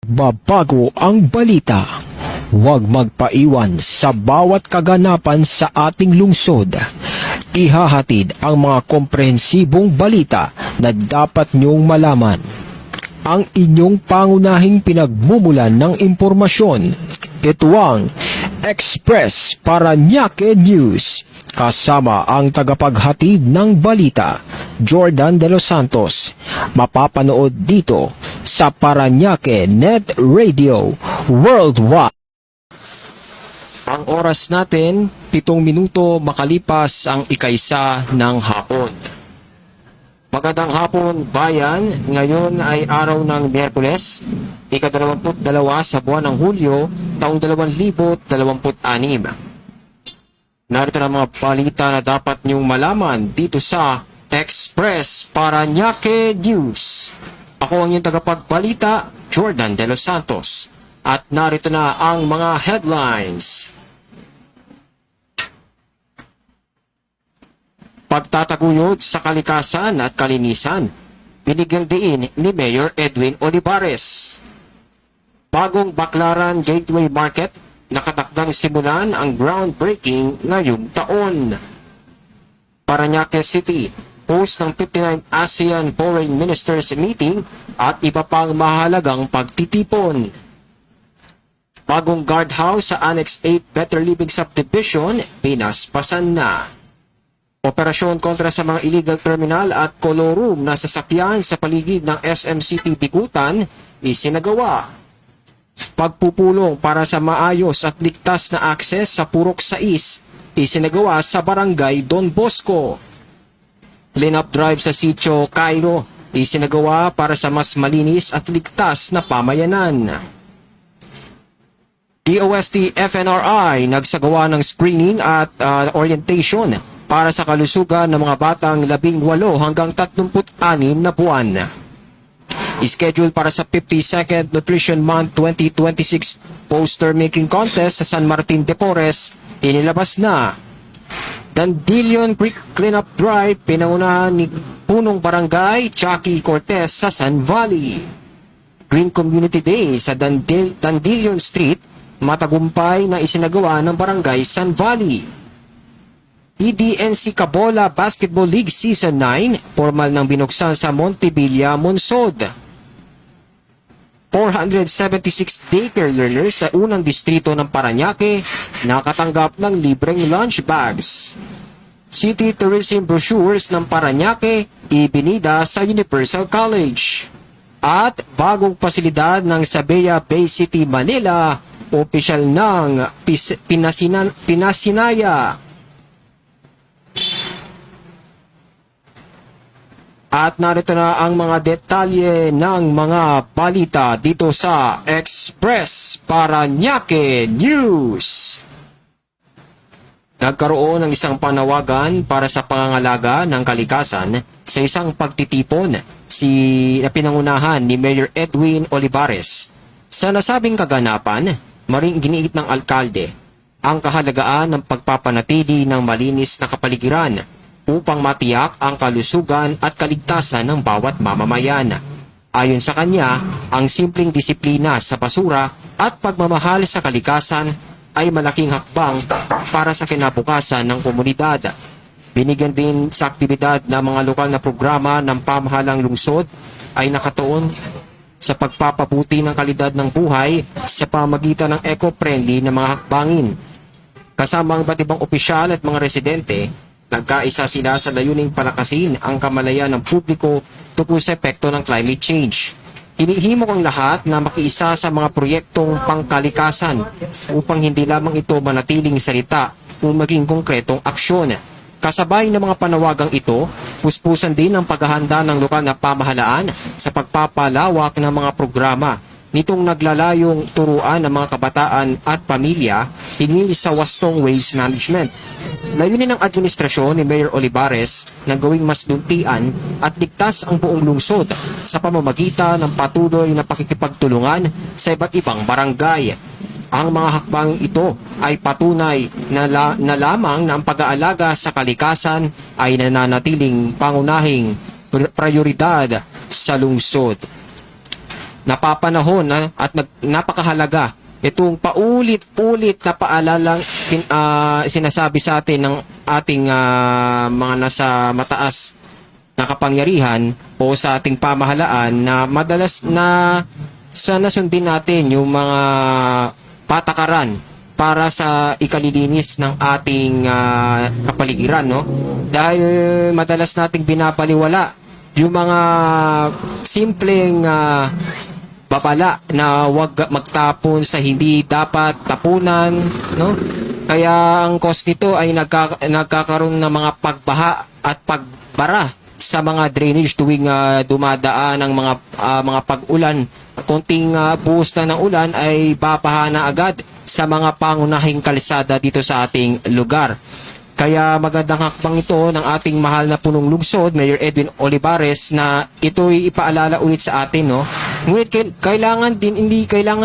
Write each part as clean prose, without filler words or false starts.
Babago ang balita. Huwag magpaiwan sa bawat kaganapan sa ating lungsod. Ihahatid ang mga komprehensibong balita na dapat niyong malaman. Ang inyong pangunahing pinagmumulan ng impormasyon. Ito ang Express Parañaque News. Kasama ang tagapaghatid ng balita, Jordan De Los Santos. Mapapanood dito sa Parañaque Net Radio Worldwide. Ang oras natin, 7 minuto makalipas ang ika-1 ng hapon. Magandang hapon, bayan. Ngayon ay araw ng Miyerkules, ika-22 sa buwan ng Hulyo, taong 2026. Narito na mga balita na dapat niyong malaman dito sa Express Parañaque News. Ako ang iyong tagapagbalita, Jordan De Los Santos. At narito na ang mga headlines. Pagtataguyod sa kalikasan at kalinisan, binigyang diin ni Mayor Edwin Olivares. Bagong Baclaran Gateway Market, nakatakdang simulan ang groundbreaking ngayong taon. Parañaque City, host ng 59 ASEAN Foreign Ministers Meeting at iba pang mahalagang pagtitipon. Bagong guardhouse sa Annex 8 Better Living Subdivision, pinaspasan na. Operasyon kontra sa mga illegal terminal at colorum na sasakyan sa paligid ng SMCP Bikutan, isinagawa. Pagpupulong para sa maayos at ligtas na akses sa Purok 6, isinagawa sa Barangay Don Bosco. Clean-up drive sa Sitio Cairo, isinagawa para sa mas malinis at ligtas na pamayanan. DOST FNRI nagsagawa ng screening at orientation para sa kalusugan ng mga batang 18 hanggang 36 na buwan. Schedule para sa 52nd Nutrition Month 2026 poster making contest sa San Martin de Porres, inilabas na. Dandilion Creek Cleanup Drive, pinangunahan ni Punong Barangay Chucky Cortez sa San Valley. Green Community Day sa Dandilion Street, matagumpay na isinagawa ng Barangay San Valley. PDNC Cabola Basketball League Season 9, formal nang binuksan sa Montevilla, Monsod. 476 daycare learners sa unang distrito ng Parañaque nakatanggap ng libreng lunch bags. City Tourism Brochures ng Parañaque ibinida sa Universal College. At bagong pasilidad ng Sabea Bay City, Manila, opisyal ng pinasinaya. At narito na ang mga detalye ng mga balita dito sa Express Parañaque News. Nagkaroon ng isang panawagan para sa pangangalaga ng kalikasan sa isang pagtitipon na pinangunahan ni Mayor Edwin Olivares. Sa nasabing kaganapan, maring giniit ng alkalde ang kahalagaan ng pagpapanatili ng malinis na kapaligiran upang matiyak ang kalusugan at kaligtasan ng bawat mamamayan. Ayon sa kanya, ang simpleng disiplina sa basura at pagmamahal sa kalikasan ay malaking hakbang para sa kinabukasan ng komunidad. Binigyan din sa aktibidad na mga lokal na programa ng pamahalang lungsod ay nakatuon sa pagpapabuti ng kalidad ng buhay sa pamagitan ng eco-friendly na mga hakbangin. Kasama ang iba't ibang opisyal at mga residente, nagkaisa sila sa layuning palakasin ang kamalayan ng publiko tungkol sa epekto ng climate change. Hinihimok ang lahat na makiisa sa mga proyektong pangkalikasan upang hindi lamang ito manatiling salita o maging konkretong aksyon. Kasabay ng mga panawagang ito, puspusan din ang paghahanda ng lokal na pamahalaan sa pagpapalawak ng mga programa nitong naglalayong turuan ng mga kabataan at pamilya hinggil sa wastong waste management. Layunin ng administrasyon ni Mayor Olivares na gawing mas luntian at ligtas ang buong lungsod sa pamamagitan ng patuloy na pakikipagtulungan sa iba't ibang barangay. Ang mga hakbang ito ay patunay na lamang na ang pag-aalaga sa kalikasan ay nananatiling pangunahing prioridad sa lungsod. napapanahon at napakahalaga itong paulit-ulit na paalalang sinasabi sa atin ng ating mga nasa mataas na kapangyarihan o sa ating pamahalaan na madalas na sana sundin natin yung mga patakaran para sa ikalilinis ng ating kapaligiran, no? Dahil madalas nating binabaliwala yung mga simpleng babala na huwag magtapon sa hindi dapat tapunan, no? Kaya ang cause nito ay nagkakaroon ng mga pagbaha at pagbara sa mga drainage tuwing dumadaan ang mga pag-ulan. Konting buhos na ng ulan ay babaha na agad sa mga pangunahing kalsada dito sa ating lugar. Kaya magandang hakbang ito ng ating mahal na punong lungsod, Mayor Edwin Olivares, na ito'y ipaalala ulit sa atin, no. Ngunit kailangan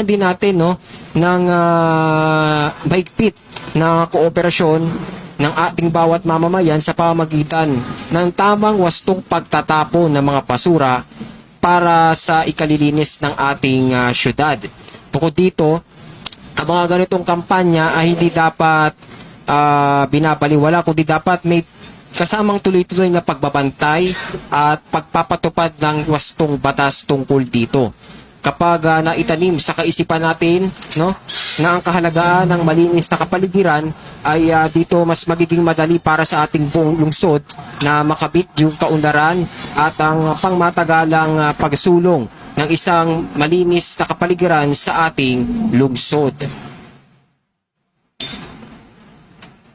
din natin, no, ng mahigpit na kooperasyon ng ating bawat mamamayan sa pamamagitan ng tamang wastong pagtatapon ng mga basura para sa ikalilinis ng ating syudad. Bukod dito, ang mga ganitong kampanya ay hindi dapat binabaliwala, kundi dapat may kasamang tuloy-tuloy na pagbabantay at pagpapatupad ng wastong batas tungkol dito. Kapag naitanim sa kaisipan natin, no, na ang kahalagaan ng malinis na kapaligiran ay dito mas magiging madali para sa ating buong lungsod na makabit yung kaunlaran at ang pangmatagalang pagsulong ng isang malinis na kapaligiran sa ating lungsod.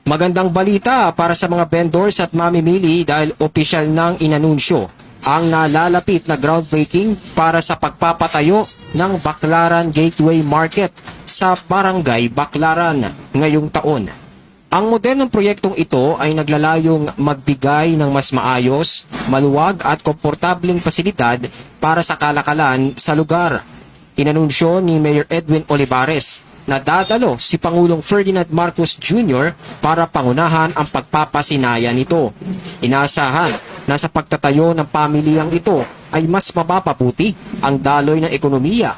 Magandang balita para sa mga vendors at mamimili dahil opisyal nang inanunsyo ang nalalapit na groundbreaking para sa pagpapatayo ng Baclaran Gateway Market sa Barangay Baclaran ngayong taon. Ang modernong proyektong ito ay naglalayong magbigay ng mas maayos, maluwag at komportableng pasilidad para sa kalakalan sa lugar. Inanunsyo ni Mayor Edwin Olivares na dadalo si Pangulong Ferdinand Marcos Jr. para pangunahan ang pagpapasinaya nito. Inaasahan na sa pagtatayo ng pamilyang ito ay mas mapapabuti ang daloy ng ekonomiya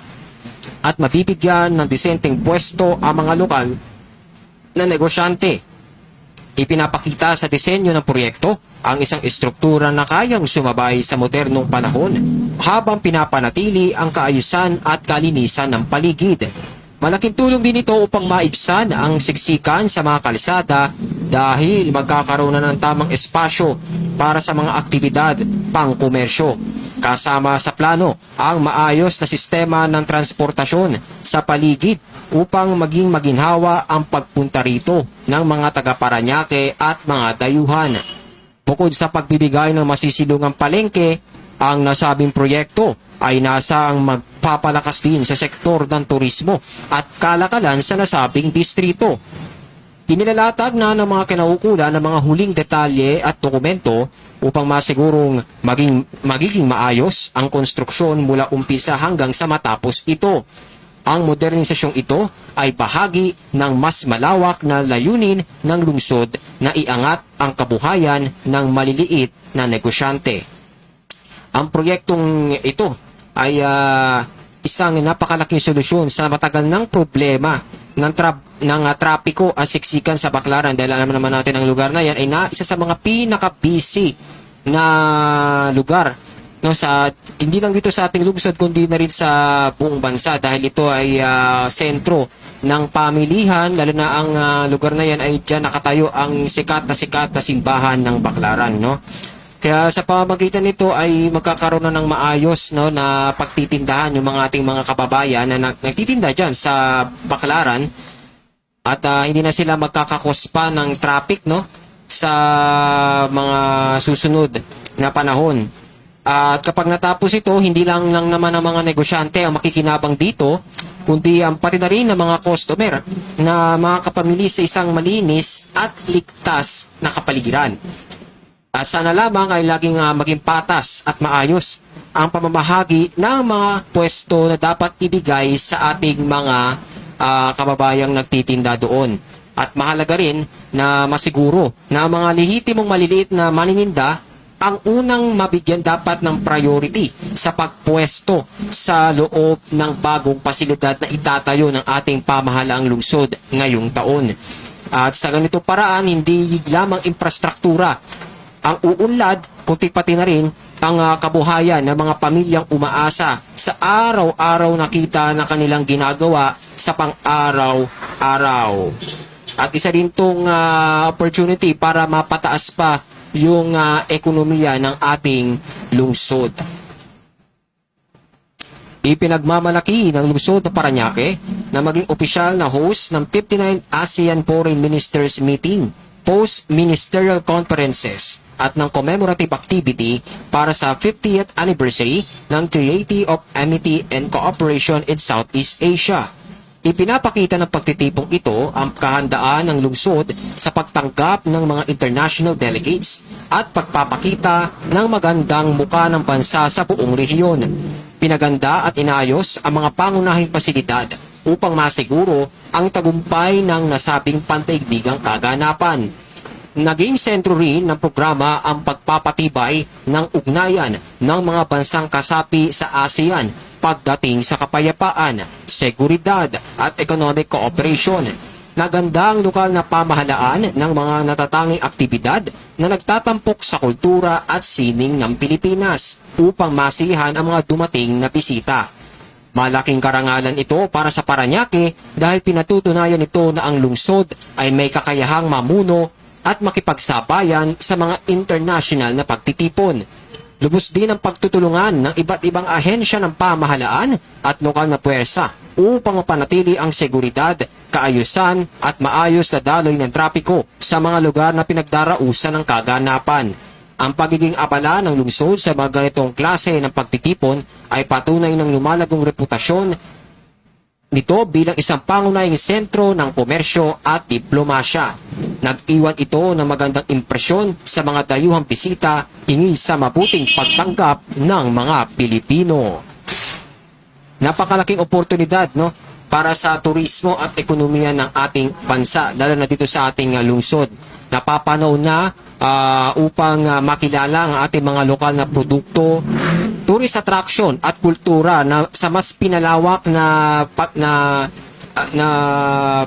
at mabibigyan ng disenteng pwesto ang mga lokal na negosyante. Ipinapakita sa disenyo ng proyekto ang isang estruktura na kayang sumabay sa modernong panahon habang pinapanatili ang kaayusan at kalinisan ng paligid. Malaking tulong din ito upang maibsan ang siksikan sa mga kalsada dahil magkakaroon na ng tamang espasyo para sa mga aktibidad pang-komersyo. Kasama sa plano ang maayos na sistema ng transportasyon sa paligid upang maging maginhawa ang pagpunta rito ng mga taga-Parañaque at mga dayuhan. Bukod sa pagbibigay ng masisilungang palengke, ang nasabing proyekto ay nasa ang magpapalakas din sa sektor ng turismo at kalakalan sa nasabing distrito. Inilalatag na ng mga kinaukulan ng mga huling detalye at dokumento upang masigurong magiging maayos ang konstruksyon mula umpisa hanggang sa matapos ito. Ang modernisasyong ito ay bahagi ng mas malawak na layunin ng lungsod na iangat ang kabuhayan ng maliliit na negosyante. Ang proyektong ito ay isang napakalaking solusyon sa matagal ng problema ng trapiko at siksikan sa Baclaran, dahil alam naman natin ang lugar na yan ay isa sa mga pinaka-busy na lugar, no, hindi lang dito sa ating lungsod kundi na rin sa buong bansa, dahil ito ay sentro ng pamilihan, lalo na ang lugar na yan ay dyan nakatayo ang sikat na simbahan ng Baclaran, no. Kaya sa pamamagitan nito ay magkakaroon na ng maayos, no, na pagtitindahan yung mga ating mga kababayan na nagtitinda dyan sa Baclaran at hindi na sila magkakakospa ng traffic, no, sa mga susunod na panahon. At kapag natapos ito, hindi lang naman ang mga negosyante ang makikinabang dito, kundi ang pati na rin ng mga customer na makakapamili sa isang malinis at ligtas na kapaligiran. At sana lamang ay laging maging patas at maayos ang pamamahagi ng mga pwesto na dapat ibigay sa ating mga kababayang nagtitinda doon. At mahalaga rin na masiguro na ang mga lehitimong maliliit na manininda ang unang mabigyan dapat ng priority sa pagpwesto sa loob ng bagong pasilidad na itatayo ng ating pamahalaang lungsod ngayong taon. At sa ganito paraan, hindi lamang infrastruktura ang uunlad, kundi pati na rin ang kabuhayan ng mga pamilyang umaasa sa araw-araw na kita na kanilang ginagawa sa pang-araw-araw. At isa rin itong opportunity para mapataas pa yung ekonomiya ng ating lungsod. Ipinagmamalaki ng lungsod na Parañaque na maging opisyal na host ng 59 ASEAN Foreign Ministers Meeting, post-ministerial conferences at ng commemorative activity para sa 50th anniversary ng Treaty of Amity and Cooperation in Southeast Asia. Ipinapakita ng pagtitipong ito ang kahandaan ng lungsod sa pagtanggap ng mga international delegates at pagpapakita ng magandang muka ng bansa sa buong rehiyon. Pinaganda at inayos ang mga pangunahing pasilidad upang masiguro ang tagumpay ng nasabing pandaigdigang kaganapan. Naging sentro rin ng programa ang pagpapatibay ng ugnayan ng mga bansang kasapi sa ASEAN pagdating sa kapayapaan, seguridad at economic cooperation. Naganda ang lokal na pamahalaan ng mga natatanging aktibidad na nagtatampok sa kultura at sining ng Pilipinas upang masiyahan ang mga dumating na bisita. Malaking karangalan ito para sa Parañaque dahil pinatutunayan ito na ang lungsod ay may kakayahang mamuno at makipagsabayan sa mga international na pagtitipon. Lubos din ang pagtutulungan ng iba't ibang ahensya ng pamahalaan at lokal na puwersa upang mapanatili ang seguridad, kaayusan at maayos na daloy ng trapiko sa mga lugar na pinagdarausan ng kaganapan. Ang pagiging abala ng lungsod sa mga ganitong klase ng pagtitipon ay patunay ng lumalagong reputasyon nito bilang isang pangunahing sentro ng komersyo at diplomasya. Nag-iwan ito ng magandang impresyon sa mga dayuhang bisita hinggil sa mabuting pagtanggap ng mga Pilipino. Napakalaking oportunidad para sa turismo at ekonomiya ng ating bansa, lalo na dito sa ating lungsod. Napapanaw na upang makilala ang ating mga lokal na produkto, tourist attraction at kultura na sa mas pinalawak na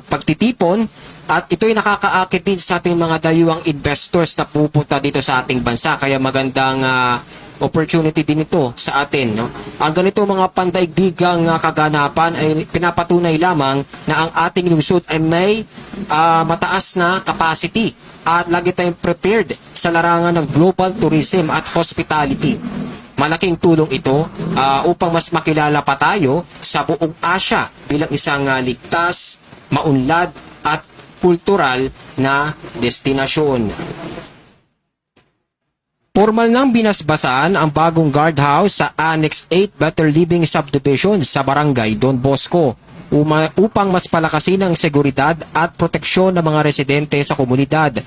pagtitipon, at ito'y nakakaakit din sa ating mga dayuhang investors na pupunta dito sa ating bansa. Kaya magandang opportunity din ito sa atin. Ang ganito mga pandaigdigang kaganapan ay pinapatunay lamang na ang ating lungsod ay may mataas na capacity at lagi tayong prepared sa larangan ng global tourism at hospitality. Malaking tulong ito upang mas makilala pa tayo sa buong Asia bilang isang ligtas, maunlad at kultural na destinasyon. Formal nang binasbasan ang bagong guardhouse sa Annex 8 Better Living Subdivision sa Barangay Don Bosco upang mas palakasin ang seguridad at proteksyon ng mga residente sa komunidad.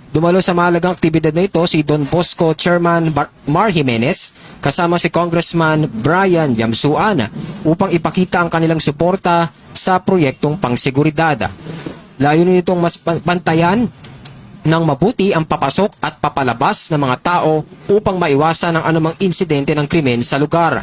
Dumalo sa mahalagang aktibidad na ito si Don Bosco Chairman Mar Jimenez kasama si Congressman Brian Yamsuan upang ipakita ang kanilang suporta sa proyektong pangseguridad. Layunin nitong mas bantayan ng mabuti ang papasok at papalabas ng mga tao upang maiwasan ang anumang insidente ng krimen sa lugar.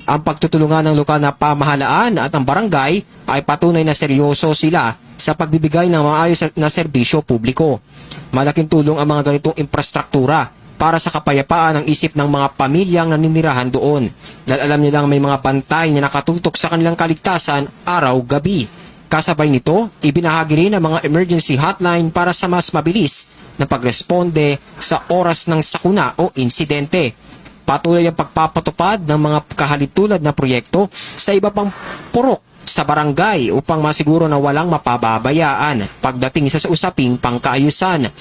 Ang pagtutulungan ng lokal na pamahalaan at ang barangay ay patunay na seryoso sila sa pagbibigay ng maayos na serbisyo publiko. Malaking tulong ang mga ganitong infrastruktura para sa kapayapaan ng isip ng mga pamilyang naninirahan doon. Dahil alam nilang may mga bantay na nakatutok sa kanilang kaligtasan araw-gabi. Kasabay nito, ibinahagi rin ang mga emergency hotline para sa mas mabilis na pagresponde sa oras ng sakuna o insidente. Patuloy ang pagpapatupad ng mga kahalitulad na proyekto sa iba pang purok sa barangay upang masiguro na walang mapababayaan pagdating sa usaping pangkaayusan.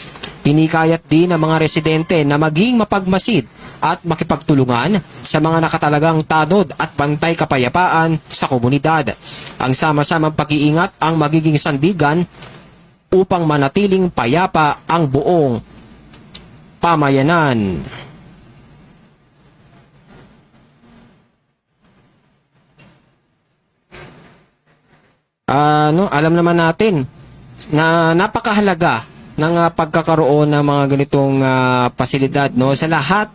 Hinikayat din ang mga residente na maging mapagmasid at makipagtulungan sa mga nakatalagang tanod at bantay kapayapaan sa komunidad. Ang sama-samang pag-iingat ang magiging sandigan upang manatiling payapa ang buong pamayanan. Alam naman natin na napakahalaga ng pagkakaroon ng mga ganitong pasilidad sa lahat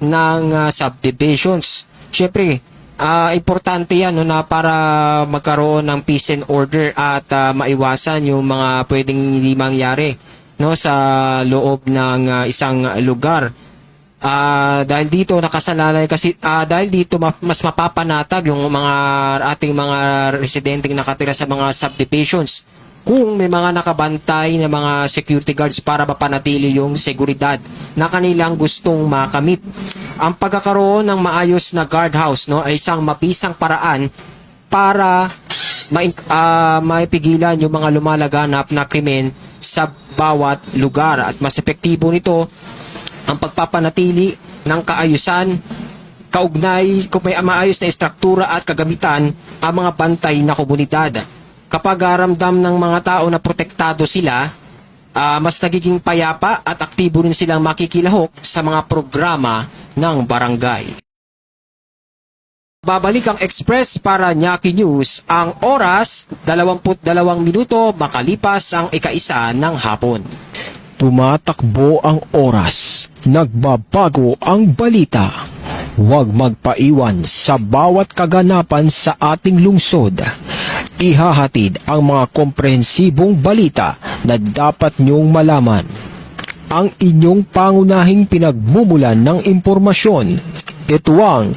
ng subdivisions. Siyempre, importante yan, no, na para magkaroon ng peace and order at maiwasan yung mga pwedeng hindi mangyari, no, sa loob ng isang lugar. Dahil dito nakasalalay kasi dahil dito mas mapapanatag yung mga ating mga residenteng nakatira sa mga subdivisions kung may mga nakabantay na mga security guards para mapanatili yung seguridad na kanilang gustong makamit. Ang pagkakaroon ng maayos na guardhouse, no, ay isang mabisang paraan para maipigilan yung mga lumalaganap na krimen sa bawat lugar, at mas epektibo nito ang pagpapanatili ng kaayusan kaugnay kung may maayos na istruktura at kagamitan ang mga bantay na komunidad. Kapag ramdam ng mga tao na protektado sila, mas nagiging payapa at aktibo rin silang makikilahok sa mga programa ng barangay. Babalik ang Express Paranaque News. Ang oras, 22 minuto makalipas ang 1:00 ng hapon. Tumatakbo ang oras, nagbabago ang balita. Huwag magpaiwan sa bawat kaganapan sa ating lungsod. Ihahatid ang mga komprehensibong balita na dapat niyong malaman. Ang inyong pangunahing pinagmumulan ng impormasyon. Ito ang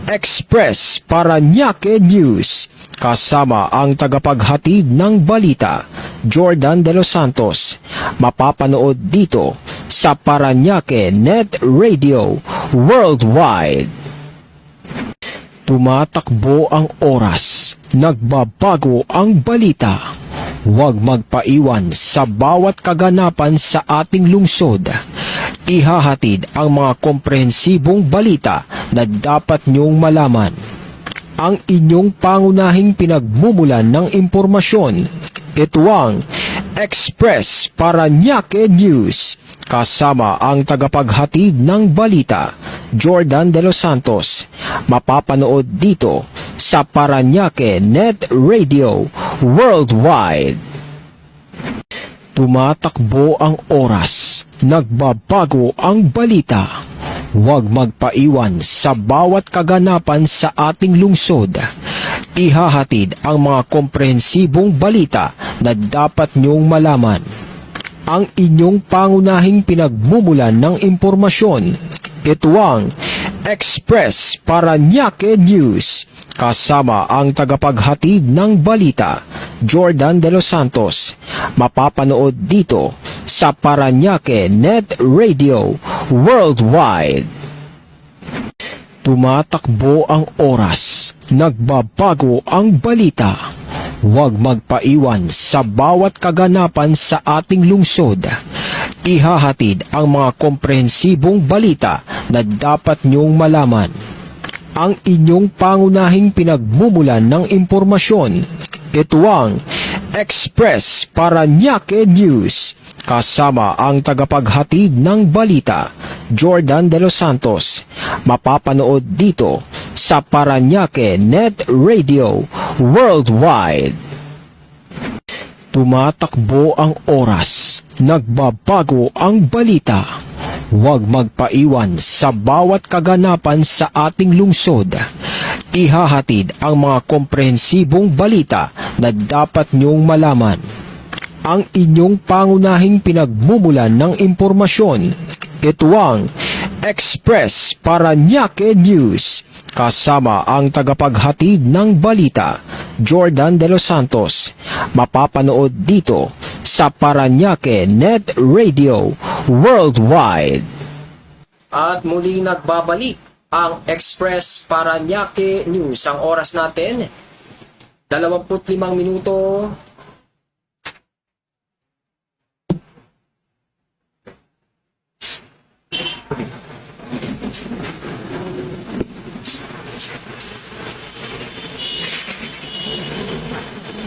Express Paranaque News. Kasama ang tagapaghatid ng balita, Jordan De Los Santos. Mapapanood dito sa Paranaque Net Radio Worldwide. Tumatakbo ang oras, nagbabago ang balita. Huwag magpaiwan sa bawat kaganapan sa ating lungsod. Ihahatid ang mga komprehensibong balita na dapat niyong malaman. Ang inyong pangunahing pinagmumulan ng impormasyon. Ito ang Express Paranaque News. Kasama ang tagapaghatid ng balita, Jordan De Los Santos. Mapapanood dito sa Paranaque Net Radio Worldwide. Tumatakbo ang oras, nagbabago ang balita. Huwag magpaiwan sa bawat kaganapan sa ating lungsod. Ihahatid ang mga komprehensibong balita na dapat niyong malaman. Ang inyong pangunahing pinagmumulan ng impormasyon. Ito ang Express Paranaque News. Kasama ang tagapaghatid ng balita, Jordan De Los Santos. Mapapanood dito sa Paranaque Net Radio Worldwide. Tumatakbo ang oras, nagbabago ang balita. Huwag magpaiwan sa bawat kaganapan sa ating lungsod. Ihahatid ang mga komprehensibong balita na dapat niyong malaman. Ang inyong pangunahing pinagmumulan ng impormasyon. Ito ang Express Paranaque News. Kasama ang tagapaghatid ng balita, Jordan De Los Santos. Mapapanood dito sa Paranaque Net Radio Worldwide. Tumatakbo ang oras, nagbabago ang balita. Huwag magpaiwan sa bawat kaganapan sa ating lungsod. Ihahatid ang mga komprehensibong balita na dapat niyong malaman. Ang inyong pangunahing pinagmumulan ng impormasyon. Ito ang Express Paranaque News. Kasama ang tagapaghatid ng balita, Jordan De Los Santos. Mapapanood dito sa Paranaque Net Radio Worldwide. At muli nagbabalik ang Express Paranaque News. Ang oras natin, 25 minuto.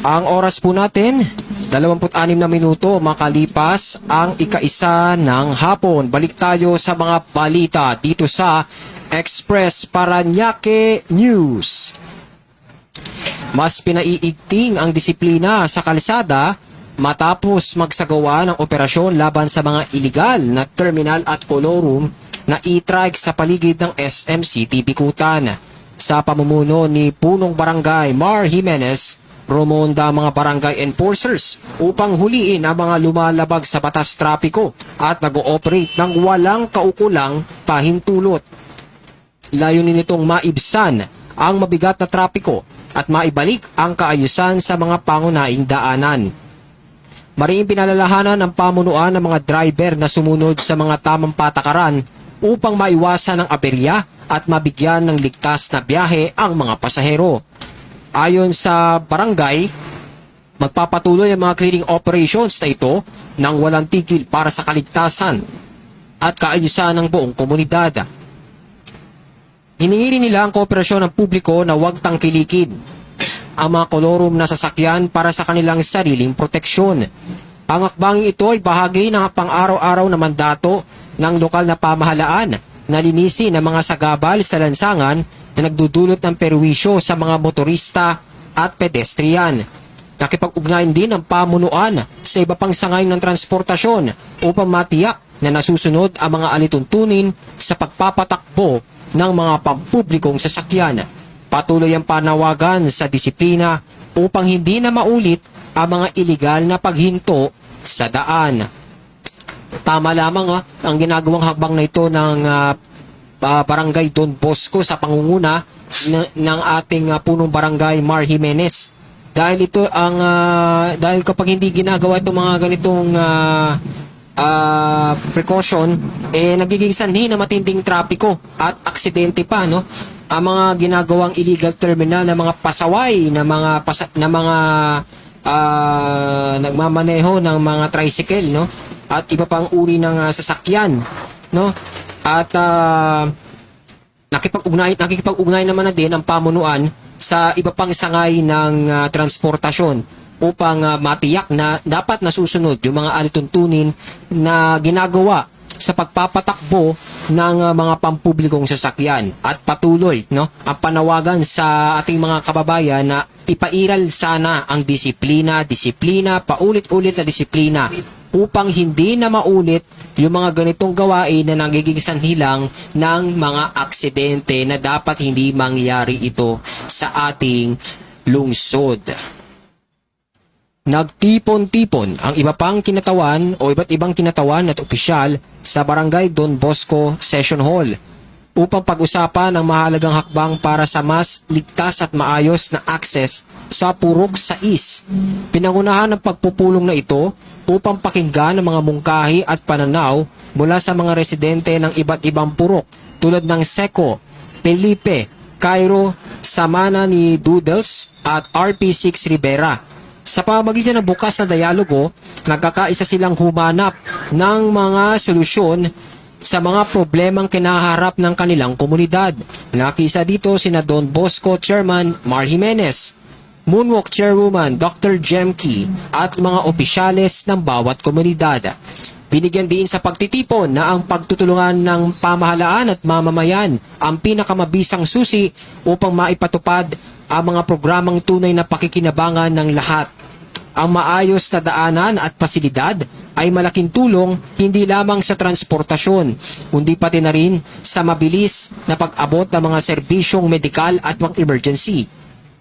Ang oras po natin, 26 na minuto makalipas ang 1:00 ng hapon. Balik tayo sa mga balita dito sa Express Paranaque News. Mas pinaiigting ang disiplina sa kalsada matapos magsagawa ng operasyon laban sa mga iligal na terminal at colorum na e-trike sa paligid ng SM City Bikutan. Sa pamumuno ni Punong Barangay Mar Jimenez, rumonda ang mga barangay enforcers upang huliin ang mga lumalabag sa batas trapiko at nag-ooperate ng walang kaukulang pahintulot. Layunin nitong maibsan ang mabigat na trapiko at maibalik ang kaayusan sa mga pangunahing daanan. Mariing pinalalahanan ng pamunuan ng mga driver na sumunod sa mga tamang patakaran upang maiwasan ang aberya at mabigyan ng ligtas na biyahe ang mga pasahero. Ayon sa barangay, magpapatuloy ang mga clearing operations na ito nang walang tigil para sa kaligtasan at kaayusan ng buong komunidad. Hiningi rin nila ang kooperasyon ng publiko na huwag tangkilikin ang mga kolorum na sasakyan para sa kanilang sariling proteksyon. Ang akbanging ito ay bahagi ng pang-araw-araw na mandato ng lokal na pamahalaan na linisin ang mga sagabal sa lansangan na nagdudulot ng perwisyo sa mga motorista at pedestrian. Nakipag-ugnayan din ang pamunuan sa iba pang sangay ng transportasyon upang matiyak na nasusunod ang mga alituntunin sa pagpapatakbo ng mga pampublikong sasakyan. Patuloy ang panawagan sa disiplina upang hindi na maulit ang mga iligal na paghinto sa daan. Tama lamang ang ginagawang hakbang na ito ng Barangay Don Bosco sa pangunguna ng ating punong barangay Mar Jimenez. Dahil ito ang dahil kapag hindi ginagawa itong mga ganitong precaution, nagiging sanhi na matinding trapiko at aksidente pa, no? Ang mga ginagawang illegal terminal na mga pasaway na mga nagmamaneho ng mga tricycle, no? At iba pang uri ng sasakyan, no? At nakikipag-ugnay naman na din ang pamunuan sa iba pang sangay ng transportasyon upang matiyak na dapat nasusunod yung mga alituntunin na ginagawa sa pagpapatakbo ng mga pampublikong sasakyan. At patuloy, no, ang panawagan sa ating mga kababayan na ipairal sana ang disiplina, paulit-ulit na disiplina upang hindi na maulit yung mga ganitong gawain na nagiging sanhilang ng mga aksidente na dapat hindi mangyari ito sa ating lungsod. Nagtipon-tipon ang iba pang kinatawan o iba't ibang kinatawan at opisyal sa Barangay Don Bosco Session Hall upang pag-usapan ang mahalagang hakbang para sa mas ligtas at maayos na access sa Purok 6. Pinangunahan ng pagpupulong na ito upang pakinggan ang mga mungkahi at pananaw mula sa mga residente ng iba't ibang purok tulad ng Seco, Felipe, Cairo, Samana ni Doodles at RP6 Rivera. Sa pamamagitan ng bukas na dialogo, nagkakaisa silang humanap ng mga solusyon sa mga problemang kinaharap ng kanilang komunidad. Nakisa dito sina Don Bosco Chairman Mar Jimenez, Moonwalk Chairwoman Dr. Jemke at mga opisyales ng bawat komunidad. Binigyan din sa pagtitipon na ang pagtutulungan ng pamahalaan at mamamayan ang pinakamabisang susi upang maipatupad ang mga programang tunay na pakikinabangan ng lahat. Ang maayos na daanan at pasilidad ay malaking tulong hindi lamang sa transportasyon, kundi pati na rin sa mabilis na pag-abot ng mga serbisyong medikal at emergency.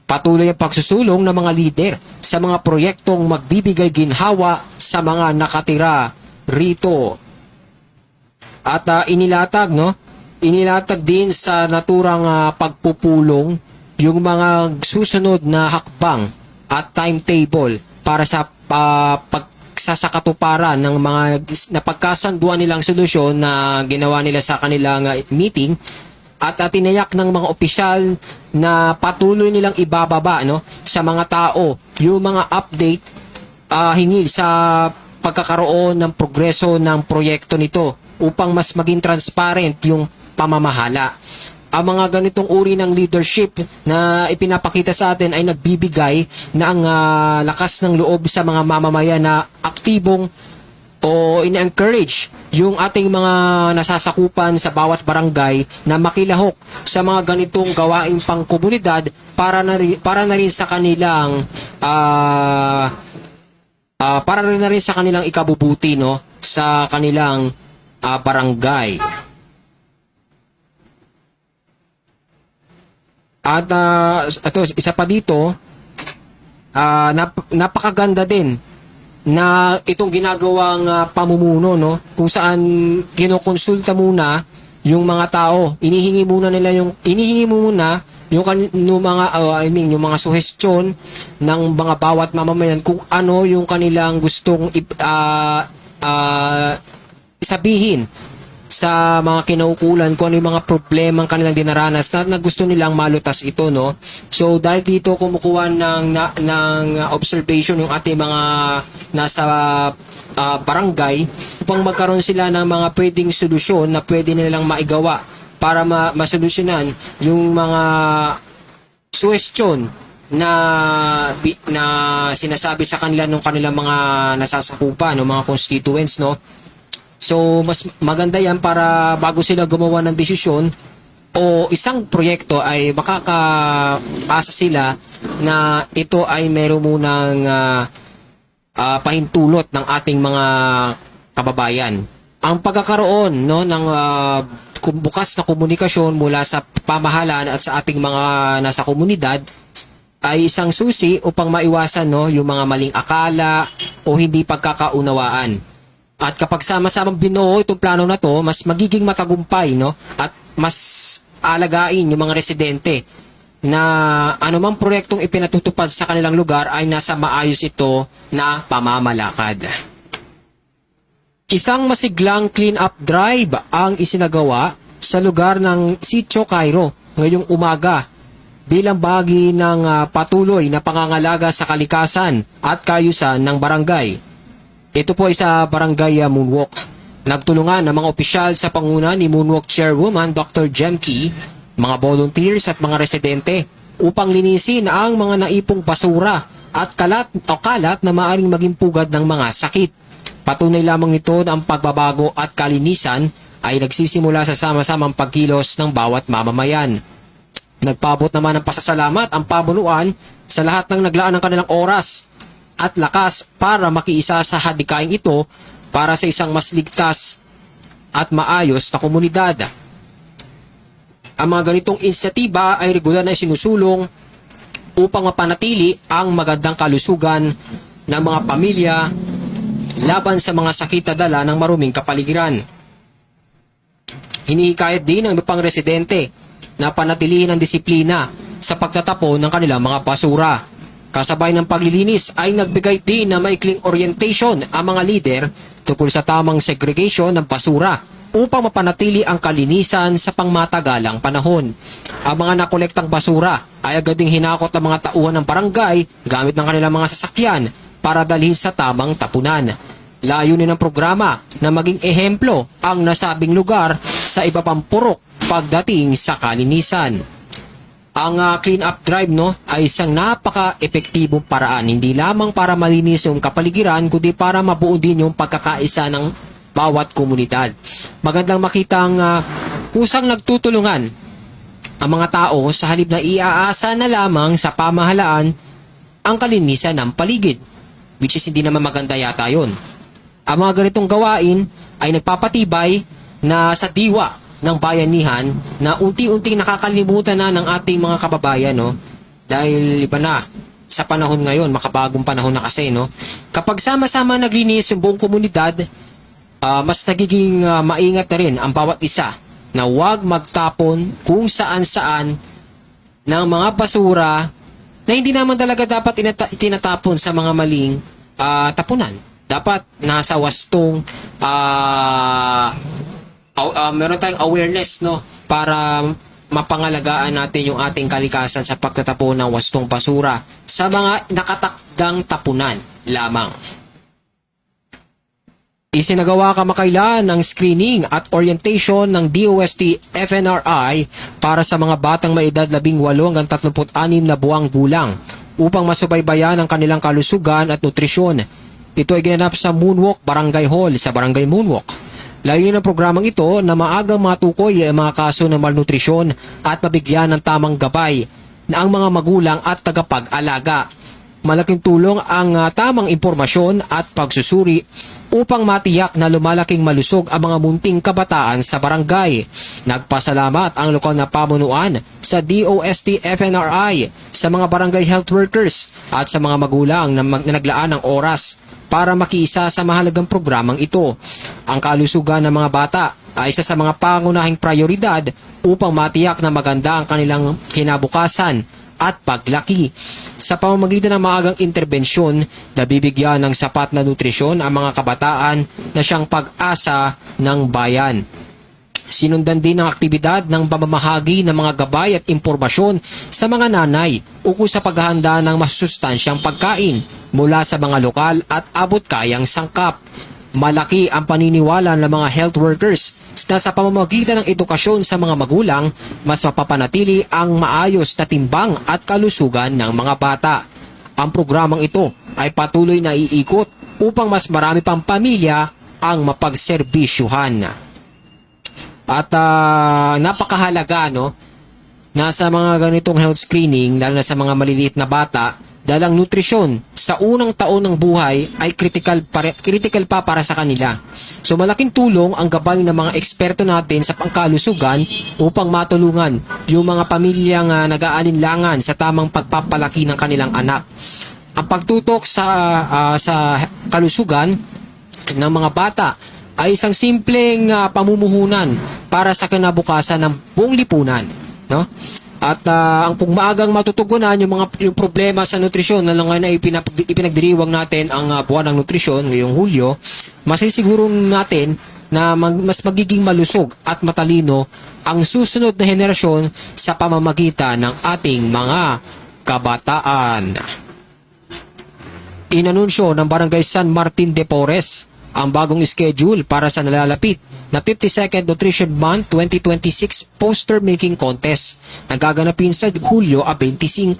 Patuloy ang pagsusulong ng mga lider sa mga proyektong magbibigay ginhawa sa mga nakatira rito. At inilatag din sa naturang pagpupulong yung mga susunod na hakbang at timetable para sa pagsasakatuparan ng mga napagkasunduan nilang solusyon na ginawa nila sa kanilang meeting. At tinayak ng mga opisyal na patuloy nilang ibababa, no, sa mga tao yung mga update hinggil sa pagkakaroon ng progreso ng proyekto nito upang mas maging transparent yung pamamahala. Ang mga ganitong uri ng leadership na ipinapakita sa atin ay nagbibigay ng lakas ng loob sa mga mamamayan na aktibong o ina-encourage yung ating mga nasasakupan sa bawat barangay na makilahok sa mga ganitong gawaing pangkomunidad para na rin sa kanilang ikabubuti, no, sa kanilang barangay. At isa pa dito, napakaganda din na itong ginagawang pamumuno, no, kung saan kinokonsulta muna yung mga tao, inihingi muna yung mga yung mga suhestyon ng mga bawat mamamayan kung ano yung kanilang gustong sabihin sa mga kinaukulan, kung ano yung mga problema ang kanilang dinaranas na gusto nilang malutas ito, no. So dahil dito kumukuha ng observation yung ating mga nasa barangay upang magkaroon sila ng mga pwedeng solusyon na pwede nilang maigawa para masolusyonan yung mga suhestyon na sinasabi sa kanila ng kanilang mga nasasakupan, no, mga constituents, no. So, mas maganda yan para bago sila gumawa ng desisyon o isang proyekto ay makakaasa sila na ito ay meron munang pahintulot ng ating mga kababayan. Ang pagkakaroon, no, ng bukas na komunikasyon mula sa pamahalaan at sa ating mga nasa komunidad ay isang susi upang maiwasan, no, yung mga maling akala o hindi pagkakaunawaan. At kapag sama-samang binuo itong plano na to, mas magiging matagumpay, no? At mas alagain yung mga residente na anumang proyektong ipinatutupad sa kanilang lugar ay nasa maayos ito na pamamalakad. Isang masiglang clean-up drive ang isinagawa sa lugar ng Sitio Cairo ngayong umaga bilang bahagi ng patuloy na pangangalaga sa kalikasan at kaayusan ng barangay. Ito po ay sa Barangay Moonwalk. Nagtulungan ng mga opisyal sa panguna ni Moonwalk Chairwoman Dr. Jemke, mga volunteers at mga residente upang linisin ang mga naipong basura at kalat na maaaring maging pugad ng mga sakit. Patunay lamang ito na ang pagbabago at kalinisan ay nagsisimula sa sama-samang pagkilos ng bawat mamamayan. Nagpaabot naman ng pasasalamat ang pamunuan sa lahat ng naglaan ng kanilang oras at lakas para makiisa sa hadikaing ito para sa isang mas ligtas at maayos na komunidad. Ang mga ganitong inisyatiba ay regular na sinusulong upang mapanatili ang magandang kalusugan ng mga pamilya laban sa mga sakit na dala ng maruming kapaligiran. Hinihikayat din ng iba pang residente na panatilihin ang disiplina sa pagtatapon ng kanilang mga basura. Kasabay ng paglilinis ay nagbigay din na maikling orientation ang mga leader tungkol sa tamang segregation ng basura upang mapanatili ang kalinisan sa pangmatagalang panahon. Ang mga nakolektang basura ay agad ding hinakot ng mga tauhan ng barangay gamit ng kanilang mga sasakyan para dalhin sa tamang tapunan. Layunin ng programa na maging ehemplo ang nasabing lugar sa iba pang purok pagdating sa kalinisan. Ang clean-up drive, no, ay isang napaka-epektibong paraan, hindi lamang para malinis yung kapaligiran, kundi para mabuo din yung pagkakaisa ng bawat komunidad. Magandang makitang kusang nagtutulungan ang mga tao sa halip na iaasa na lamang sa pamahalaan ang kalinisan ng paligid, which is hindi naman maganda yata yun. Ang mga ganitong gawain ay nagpapatibay na sa diwa ng bayanihan na unti-unting nakakalimutan na ng ating mga kababayan, no? Dahil iba na sa panahon ngayon, makabagong panahon na kasi, no? Kapag sama-sama naglinis yung buong komunidad, mas nagiging maingat na rin ang bawat isa na huwag magtapon kung saan-saan ng mga basura na hindi naman talaga dapat itinatapon sa mga maling tapunan. Dapat nasa wastong meron tayong awareness, no, para mapangalagaan natin yung ating kalikasan sa pagtatapon ng wastong basura sa mga nakatakdang tapunan lamang. Isinagawa kamakailan ng screening at orientation ng DOST FNRI para sa mga batang may edad 18 hanggang 36 na buwang gulang upang masubaybayan ang kanilang kalusugan at nutrisyon. Ito ay ginanap sa Moonwalk Barangay Hall sa Barangay Moonwalk. Layunin ng programang ito na maagang matukoy ang mga kaso ng malnutrisyon at mabigyan ng tamang gabay na ang mga magulang at tagapag-alaga. malaking tulong ang tamang impormasyon at pagsusuri upang matiyak na lumalaking malusog ang mga munting kabataan sa barangay. Nagpasalamat ang lokal na pamunuan sa DOST-FNRI, sa mga barangay health workers at sa mga magulang na naglaan ng oras para makiisa sa mahalagang programang ito. Ang kalusugan ng mga bata ay isa sa mga pangunahing prioridad upang matiyak na maganda ang kanilang kinabukasan at paglaki. Sa pamamagitan ng maagang interbensyon, nabibigyan ng sapat na nutrisyon ang mga kabataan na siyang pag-asa ng bayan. Sinundan din ang aktibidad ng pamamahagi ng mga gabay at impormasyon sa mga nanay ukol sa paghahanda ng masustansyang pagkain mula sa mga lokal at abot-kayang sangkap. Malaki ang paniniwala ng mga health workers na sa pamamagitan ng edukasyon sa mga magulang, mas mapapanatili ang maayos na timbang at kalusugan ng mga bata. Ang programang ito ay patuloy na iikot upang mas marami pang pamilya ang mapagserbisyuhan. At napakahalaga, no, na sa mga ganitong health screening, lalo na sa mga maliliit na bata, dahil ang nutrisyon sa unang taon ng buhay ay critical pa para sa kanila. So malaking tulong ang gabay ng mga eksperto natin sa pangkalusugan upang matulungan yung mga pamilyang nag-aalinlangan sa tamang pagpapalaki ng kanilang anak. Ang pagtutok sa kalusugan ng mga bata ay isang simpleng pamumuhunan para sa kinabukasan ng buong lipunan, no? At ang kung maagang matutugunan yung problema sa nutrisyon na lang na ipinagdiriwang natin ang buwan ng nutrisyon ngayong Hulyo, masisiguro natin na mas magiging malusog at matalino ang susunod na henerasyon sa pamamagitan ng ating mga kabataan. Inanunsyo ng Barangay San Martin de Porres ang bagong schedule para sa nalalapit na 52nd Nutrition Month 2026 Poster Making Contest na gaganapin sa Hulyo 25.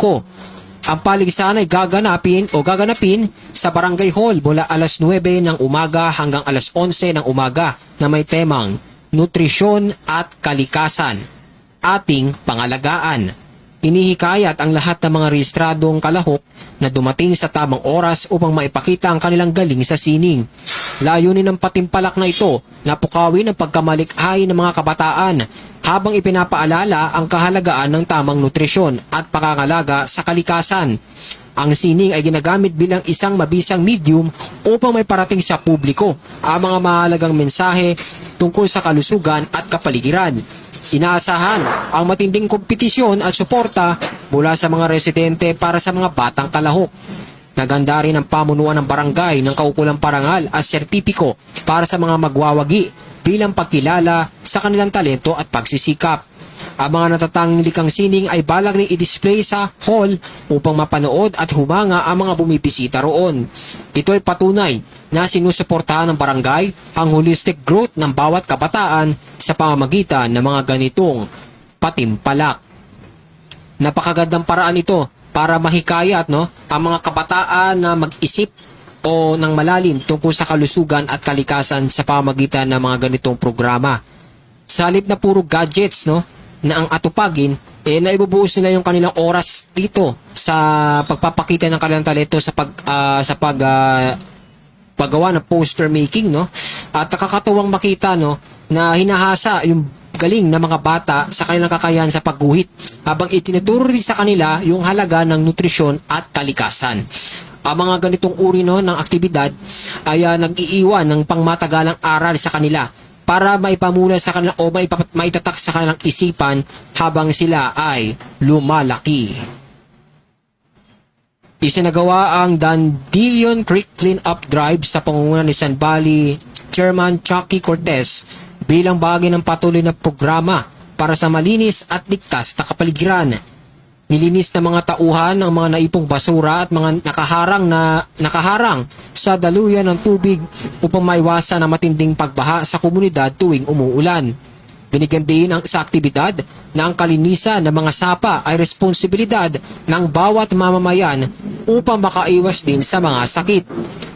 Ang paligsahan ay gaganapin sa Barangay Hall mula alas 9 ng umaga hanggang alas 11 ng umaga na may temang Nutrisyon at Kalikasan, Ating Pangalagaan. Inihikayat ang lahat ng mga rehistradong kalahok na dumating sa tamang oras upang maipakita ang kanilang galing sa sining. Layunin ng patimpalak na ito na pukawin ang pagkamalikhay ng mga kabataan habang ipinapaalala ang kahalagaan ng tamang nutrisyon at pangangalaga sa kalikasan. Ang sining ay ginagamit bilang isang mabisang medium upang may parating sa publiko ang mga mahalagang mensahe tungkol sa kalusugan at kapaligiran. Inaasahan ang matinding kompetisyon at suporta mula sa mga residente para sa mga batang kalahok. Naganda rin ang pamunuan ng barangay ng kaukulang parangal at sertipiko para sa mga magwawagi bilang pagkilala sa kanilang talento at pagsisikap. Ang mga natatanging likang sining ay balak rin i-display sa hall upang mapanood at humanga ang mga bumibisita roon. Ito ay patunay na sinusuportahan ng barangay ang holistic growth ng bawat kabataan sa pamamagitan ng mga ganitong patimpalak. Napakagandang paraan ito para mahikayat, no, ang mga kabataan na mag-isip o ng malalim tungkol sa kalusugan at kalikasan sa pamamagitan ng mga ganitong programa. Sa halip na puro gadgets, no, na ang atupagin, naibubuhos nila yung kanilang oras dito sa pagpapakita ng kanilang talento sa paggawa ng poster making, no? At nakakatuwang makita, no, na hinahasa yung galing ng mga bata sa kanilang kakayahan sa pagguhit habang itinuturo rin sa kanila yung halaga ng nutrisyon at kalikasan. Ang mga ganitong uri, no, ng aktibidad ay nag-iiwan ng pangmatagalang aral sa kanila para maipamuna sa kanila o maitatak sa kanilang isipan habang sila ay lumalaki. Isinagawa ang Dandelion Creek Clean-up Drive sa pangunguna ni San Valley Chairman Chucky Cortez bilang bahagi ng patuloy na programa para sa malinis at ligtas na kapaligiran. Nilinis na mga tauhan ang mga naipong basura at mga nakaharang sa daluyan ng tubig upang maiwasan ang matinding pagbaha sa komunidad tuwing umuulan. Binigyan din sa aktibidad na ang kalinisan ng mga sapa ay responsibilidad ng bawat mamamayan upang makaiwas din sa mga sakit.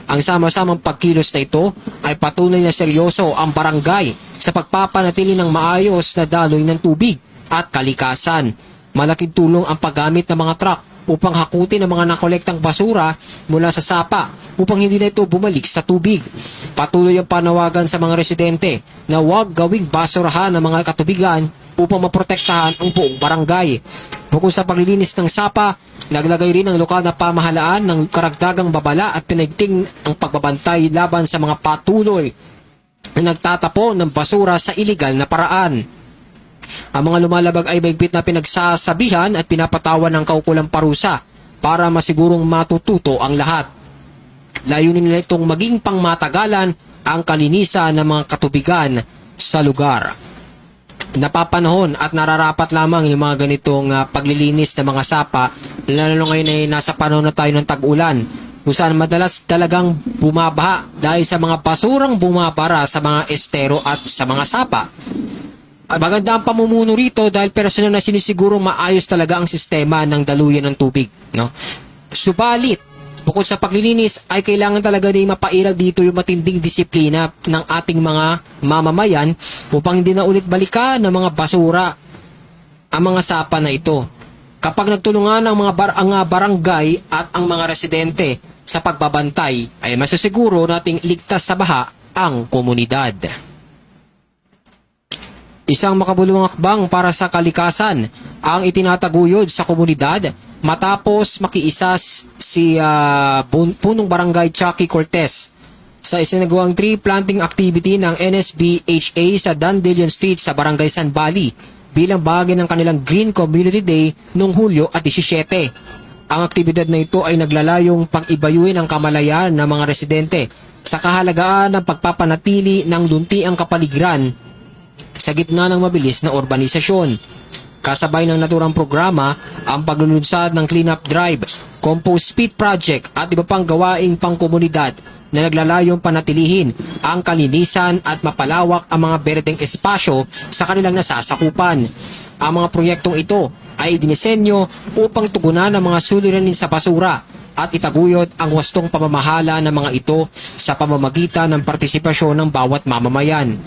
Ang sama-samang pagkilos na ito ay patunay na seryoso ang barangay sa pagpapanatili ng maayos na daloy ng tubig at kalikasan. Malaking tulong ang paggamit ng mga truck upang hakutin ang mga nakolektang basura mula sa sapa upang hindi na ito bumalik sa tubig. Patuloy ang panawagan sa mga residente na huwag gawing basurahan ng mga katubigan upang maprotektahan ang buong barangay. Bukod sa paglilinis ng sapa, naglagay rin ang lokal na pamahalaan ng karagdagang babala at pinaigting ang pagbabantay laban sa mga patuloy na nagtatapon ng basura sa iligal na paraan. Ang mga lumalabag ay mahigpit na pinagsasabihan at pinapatawan ng kaukulang parusa para masigurong matututo ang lahat. Layunin nila itong maging pangmatagalan ang kalinisan ng mga katubigan sa lugar. Napapanahon at nararapat lamang yung mga ganitong paglilinis ng mga sapa, lalo ngayon ay nasa panahon na tayo ng tag-ulan, kung saan madalas talagang bumabaha dahil sa mga basurang bumabara sa mga estero at sa mga sapa. Maganda ang pamumuno rito dahil personal na sinisiguro maayos talaga ang sistema ng daluyan ng tubig, no? Subalit, bukod sa paglilinis ay kailangan talaga din mapairag dito yung matinding disiplina ng ating mga mamamayan upang hindi na ulit balikan ng mga basura ang mga sapa na ito. Kapag nagtulungan ang mga barangay at ang mga residente sa pagbabantay, ay masasiguro nating ligtas sa baha ang komunidad. Isang makabuluhang hakbang para sa kalikasan ang itinataguyod sa komunidad matapos makiisas si punong barangay Chucky Cortez sa isinagawang tree planting activity ng NSBHA sa Dandelion Street sa Barangay San Bali bilang bahagi ng kanilang Green Community Day noong Hulyo at 17. Ang aktibidad na ito ay naglalayong pag-ibayuhin ang kamalayan ng mga residente sa kahalagaan ng pagpapanatili ng luntiang kapaligiran sa gitna ng mabilis na urbanisasyon. Kasabay ng naturang programa ang paglulunsad ng cleanup drive, compost pit project at iba pang gawaing pangkomunidad na naglalayong panatilihin ang kalinisan at mapalawak ang mga berdeng espasyo sa kanilang nasasakupan. Ang mga proyektong ito ay dinisenyo upang tugunan ang mga suliranin sa basura at itaguyod ang wastong pamamahala ng mga ito sa pamamagitan ng partisipasyon ng bawat mamamayan.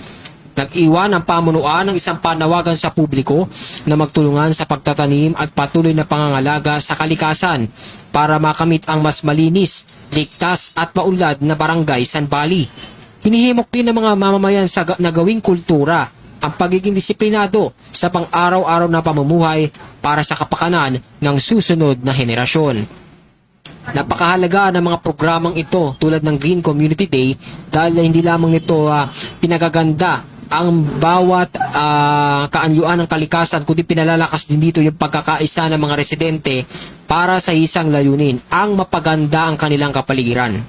Nag-iwan ang pamunuan ng isang panawagan sa publiko na magtulungan sa pagtatanim at patuloy na pangangalaga sa kalikasan para makamit ang mas malinis, ligtas at maunlad na barangay San Bali. Hinihimok din ng mga mamamayan na gawing kultura ang pagiging disiplinado sa pang-araw-araw na pamumuhay para sa kapakanan ng susunod na henerasyon. Napakahalaga ng mga programang ito tulad ng Green Community Day dahil hindi lamang nito pinagaganda ang bawat kaanyuan ng kalikasan, kundi pinalalakas din dito yung pagkakaisa ng mga residente para sa isang layunin, ang mapaganda ang kanilang kapaligiran.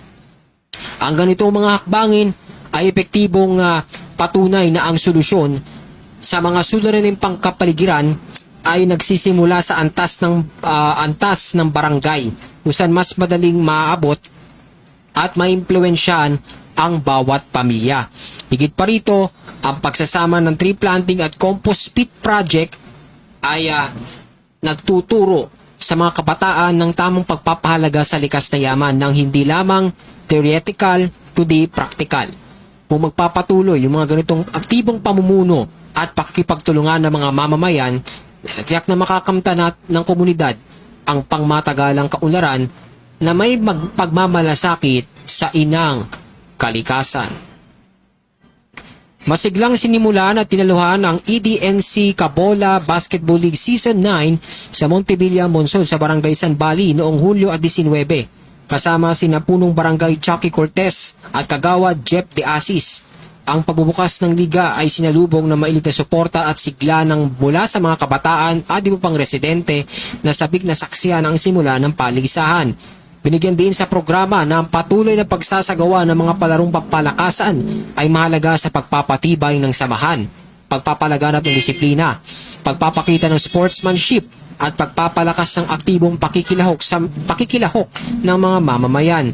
Ang ganitong mga hakbangin ay epektibong patunay na ang solusyon sa mga suliraning pangkapaligiran ay nagsisimula sa antas ng barangay, kung saan mas madaling maaabot at maimpluwensyahan ang bawat pamilya. Higit pa rito, ang pagsasama ng tree planting at compost pit project ay nagtuturo sa mga kabataan ng tamang pagpapahalaga sa likas na yaman ng hindi lamang theoretical kundi practical. Kung magpapatuloy yung mga ganitong aktibong pamumuno at pakikipagtulungan ng mga mamamayan, tiyak na makakamta ng komunidad ang pangmatagalang kaunlaran na may pagmamalasakit sa inang kalikasan. Masiglang sinimulan at tinaluhan ang EDNC Cabola Basketball League Season 9 sa Montevilla, Monson sa Barangay San Bali noong Hulyo at 19, kasama sina punong Barangay Chucky Cortez at Kagawad Jeff De Asis. Ang pagbubukas ng liga ay sinalubong ng mailit na suporta at sigla ng mula sa mga kabataan at iba pang residente na sabik na saksiyan ang simula ng paligsahan. Binigyan din sa programa na ang patuloy na pagsasagawa ng mga palarong pampalakasan ay mahalaga sa pagpapatibay ng samahan, pagpapalaganap ng disiplina, pagpapakita ng sportsmanship at pagpapalakas ng aktibong pakikilahok ng mga mamamayan.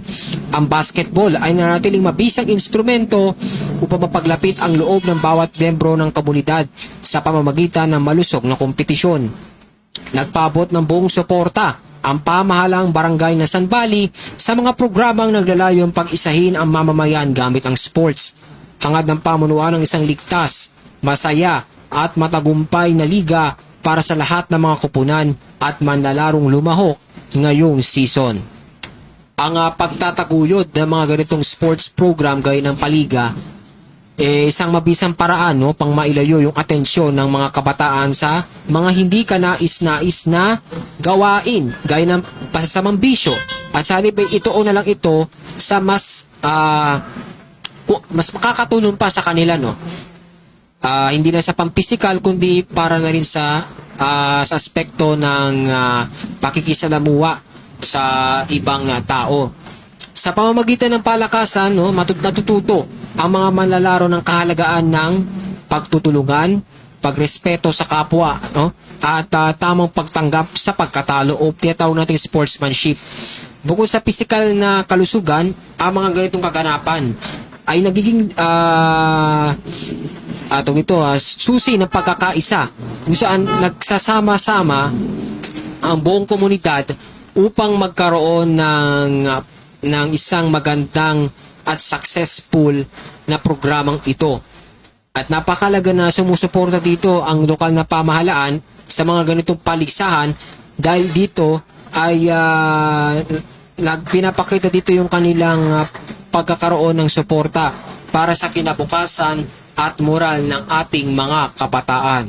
Ang basketball ay nanatiling mabisang instrumento upang mapaglapit ang loob ng bawat miyembro ng komunidad sa pamamagitan ng malusog na kompetisyon. Nagpaabot ng buong suporta ang pamahalang barangay na San Bali sa mga programang naglalayong pag-isahin ang mamamayan gamit ang sports. Hangad ng pamunuan ng isang ligtas, masaya at matagumpay na liga para sa lahat ng mga kupunan at manlalarong lumahok ngayong season. Ang pagtataguyod ng mga ganitong sports program gaya ng Paliga, isang mabisang paraan pang mailayo yung atensyon ng mga kabataan sa mga hindi kanais-nais na gawain gaya ng pasasamang bisyo. At sa halip ay ituon na lang ito sa mas makakatulong pa sa kanila, hindi na sa pampisikal kundi para na rin sa aspekto ng pakikisalamuha sa ibang tao. Sa pamamagitan ng palakasan, natututo ang mga manlalaro ng kahalagaan ng pagtutulungan, pagrespeto sa kapwa, at tamang pagtanggap sa pagkatalo o tinatawag nating sportsmanship. Bukod sa pisikal na kalusugan, ang mga ganitong kaganapan ay nagiging susi ng pagkakaisa kung saan nagsasama-sama ang buong komunidad upang magkaroon ng isang magandang at successful na programang ito. At napakalaga na sumusuporta dito ang lokal na pamahalaan sa mga ganitong paligsahan dahil dito ay pinapakita dito yung kanilang pagkakaroon ng suporta para sa kinabukasan at moral ng ating mga kabataan.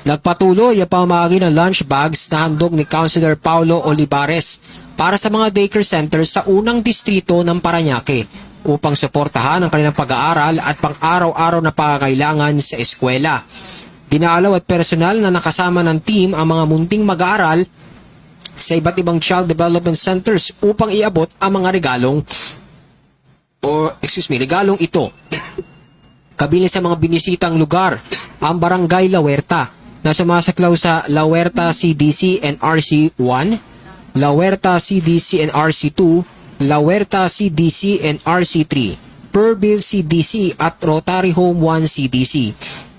Nagpatuloy ang pamamahagi ng lunch bags na handog ni Councilor Paulo Olivares para sa mga daycare centers sa unang distrito ng Parañaque upang suportahan ang kanilang pag-aaral at pang-araw-araw na pangangailangan sa eskwela. Dinalaw at personal na nakasama ng team ang mga munting mag-aaral sa iba't ibang child development centers upang iabot ang mga regalong ito. Kabilang sa mga binisitang lugar, ang Barangay La Huerta na sumasaklaw sa La Huerta CDC and RC1, La Huerta CDC and RC2, La Huerta CDC and RC3, Purville CDC at Rotary Home 1 CDC.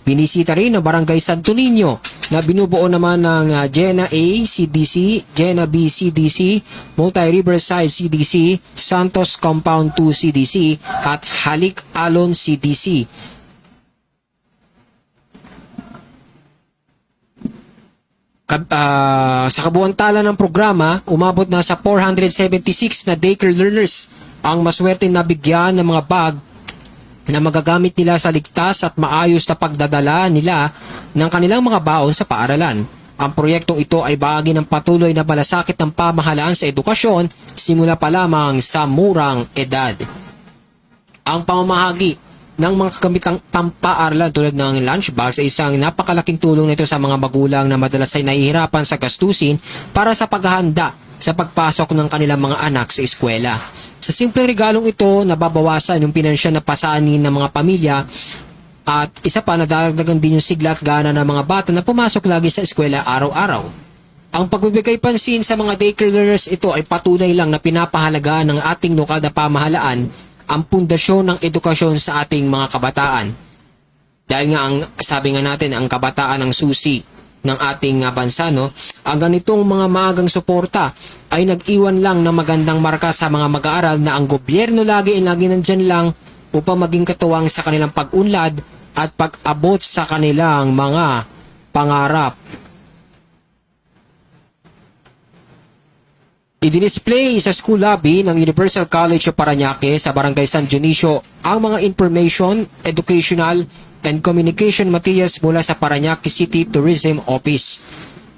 Binisita rin ang Barangay Santo Niño na binubuo naman ng Jena A CDC, Jena B CDC, Multi-Riverside CDC, Santos Compound 2 CDC at Halik Alon CDC. Sa kabuuan tala ng programa, umabot na sa 476 na daycare learners ang maswerte na bigyan ng mga bag na magagamit nila sa ligtas at maayos na pagdadala nila ng kanilang mga baon sa paaralan. Ang proyektong ito ay bahagi ng patuloy na malasakit ng pamahalaan sa edukasyon simula pa lamang sa murang edad. Ang pamamahagi ng mga kagamitang pampaaralan tulad ng lunchbox ay isang napakalaking tulong nito sa mga magulang na madalas ay nahihirapan sa gastusin para sa paghahanda sa pagpasok ng kanilang mga anak sa eskwela. Sa simpleng regalong ito, nababawasan yung pinansyal na pasanin ng mga pamilya at isa pa, nadagdagan din yung sigla at gana ng mga bata na pumasok lagi sa eskwela araw-araw. Ang pagbibigay pansin sa mga daycare learners ito ay patunay lang na pinapahalagaan ng ating lokal na pamahalaan ang pundasyon ng edukasyon sa ating mga kabataan. Dahil nga sabi nga natin, ang kabataan ang susi ng ating bansa, ang ganitong mga maagang suporta ay nag-iwan lang ng magandang marka sa mga mag-aaral na ang gobyerno lagi nandyan lang upang maging katuwang sa kanilang pag-unlad at pag-abot sa kanilang mga pangarap. I-display sa school lobby ng Universal College of Parañaque sa Barangay San Dionisio ang mga information, educational, and communication materials mula sa Parañaque City Tourism Office.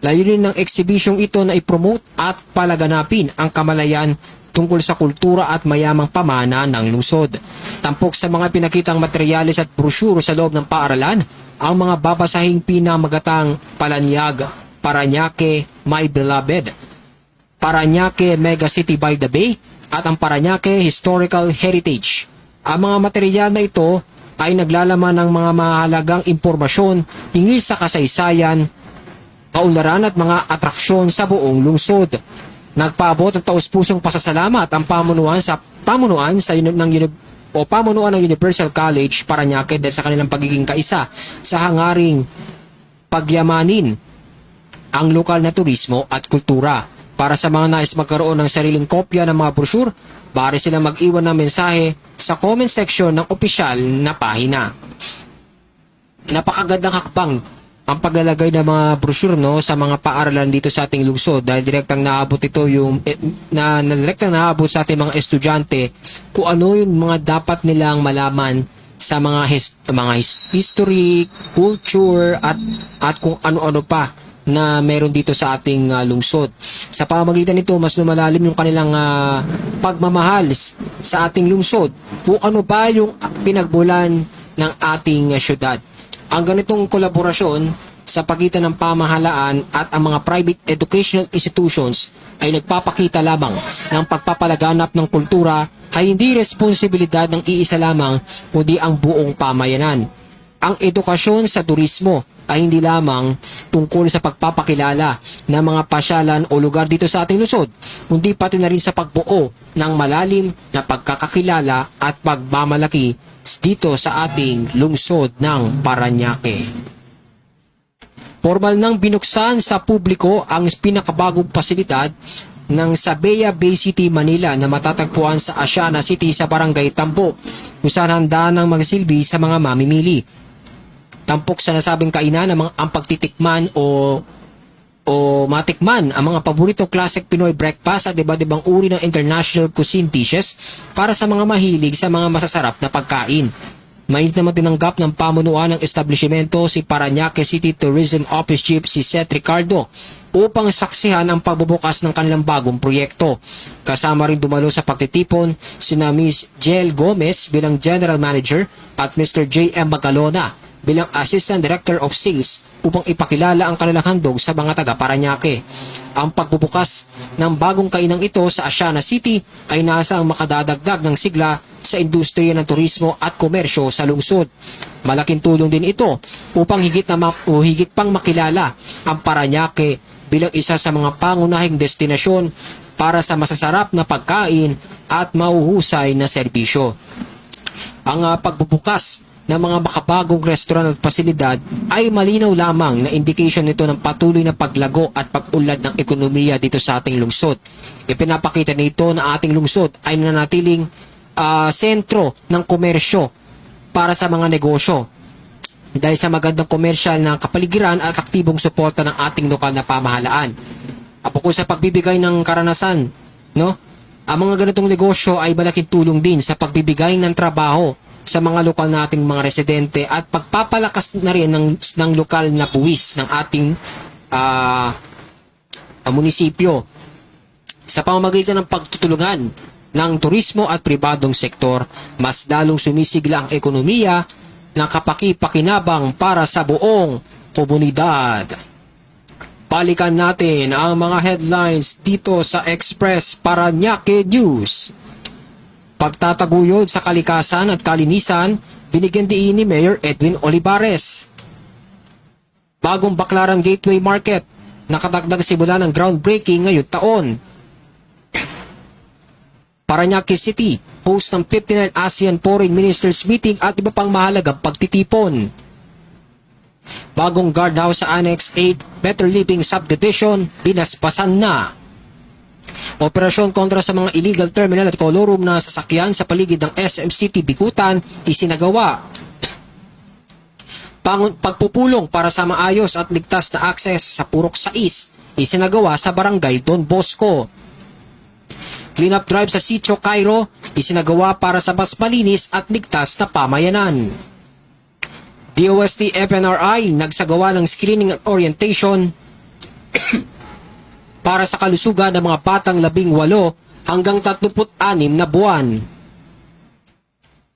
Layunin ng exhibisyong ito na i-promote at palaganapin ang kamalayan tungkol sa kultura at mayamang pamana ng lungsod. Tampok sa mga pinakitang materyales at brochure sa loob ng paaralan, ang mga babasahing pinamagatang Palanyag, Parañaque, My Beloved, Parañaque Mega City by the Bay, at ang Parañaque Historical Heritage. Ang mga material na ito ay naglalaman ng mga mahalagang impormasyon hinggil sa kasaysayan, kaunlaran at mga atraksyon sa buong lungsod. Nagpaabot ng taus-pusong pasasalamat ang pamunuan ng Universal College Parañaque dahil sa kanilang pagiging kaisa sa hangaring pagyamanin ang lokal na turismo at kultura. Para sa mga nais magkaroon ng sariling kopya ng mga brochure, maaari silang mag-iwan ng mensahe sa comment section ng opisyal na pahina. Napakagandang hakbang ang paglalagay ng mga brochure sa mga paaralan dito sa ating lungsod dahil direktang naabot ito direktang naabot sa ating mga estudyante kung ano yung mga dapat nilang malaman sa mga history, culture at kung ano-ano pa na meron dito sa ating lungsod. Sa pamamagitan nito, mas lumalalim yung kanilang pagmamahal sa ating lungsod kung ano ba yung pinagbulan ng ating syudad. Ang ganitong kolaborasyon sa pagitan ng pamahalaan at ang mga private educational institutions ay nagpapakita lamang ng pagpapalaganap ng kultura ay hindi responsibilidad ng iisa lamang kundi ang buong pamayanan. Ang edukasyon sa turismo ay hindi lamang tungkol sa pagpapakilala ng mga pasyalan o lugar dito sa ating lungsod, kundi pati na rin sa pagbuo ng malalim na pagkakakilala at pagmamalaki dito sa ating lungsod ng Parañaque. Formal nang binuksan sa publiko ang pinakabagong pasilidad ng Sabaya Bay City, Manila na matatagpuan sa Asiana City sa Barangay Tampo, kung saan handa ng magsilbi sa mga mamimili. Tampok sa nasabing kainan ang pagtitikman o matikman ang mga paborito classic Pinoy breakfast at iba't-ibang uri ng international cuisine dishes para sa mga mahilig sa mga masasarap na pagkain. Mainit naman tinanggap ng pamunuan ng establishmento si Parañaque City Tourism Office Chief si Seth Ricardo upang saksihan ang pagbubukas ng kanilang bagong proyekto. Kasama rin dumalo sa pagtitipon sina Ms. Jel Gomez bilang General Manager at Mr. J.M. Magalona bilang Assistant Director of Sales upang ipakilala ang kanilang handog sa mga taga Parañaque. Ang pagbubukas ng bagong kainang ito sa Asiana City ay nasa ang makadadagdag ng sigla sa industriya ng turismo at komersyo sa lungsod. Malaking tulong din ito upang higit pang makilala ang Parañaque bilang isa sa mga pangunahing destinasyon para sa masasarap na pagkain at mahuhusay na serbisyo. Ang pagbubukas ng mga makabagong restaurant at pasilidad ay malinaw lamang na indication nito ng patuloy na paglago at pag-unlad ng ekonomiya dito sa ating lungsod. Ipinapakita nito na ating lungsod ay nanatiling sentro ng komersyo para sa mga negosyo dahil sa magandang komersyal na kapaligiran at aktibong suporta ng ating lokal na pamahalaan. Apukol sa pagbibigay ng karanasan, ang mga ganitong negosyo ay malaking tulong din sa pagbibigay ng trabaho sa mga lokal nating mga residente at pagpapalakas na rin ng lokal na buwis ng ating munisipyo sa pamamagitan ng pagtutulungan ng turismo at pribadong sektor. Mas lalong sumisigla ang ekonomiya na kapaki-pakinabang para sa buong komunidad. Balikan natin ang mga headlines dito sa Express Parañaque News. Pagtataguyod sa kalikasan at kalinisan, binigyan diin ni Mayor Edwin Olivares. Bagong Baclaran Gateway Market, nakadagdag simula ng groundbreaking ngayong taon. Parañaque City, host ng 59 ASEAN Foreign Ministers Meeting at iba pang mahalagang pagtitipon. Bagong guardhouse sa Annex 8 Better Living Subdivision, binaspasan na. Operasyon kontra sa mga illegal terminal at colorum na sasakyan sa paligid ng SM City Bikutan, isinagawa. Pagpupulong para sa maayos at ligtas na akses sa Purok 6, isinagawa sa Barangay Don Bosco. Cleanup drive sa Sitio Cairo, isinagawa para sa mas malinis at ligtas na pamayanan. DOST FNRI nagsagawa ng screening at orientation para sa kalusugan ng mga batang 18 hanggang 36 na buwan.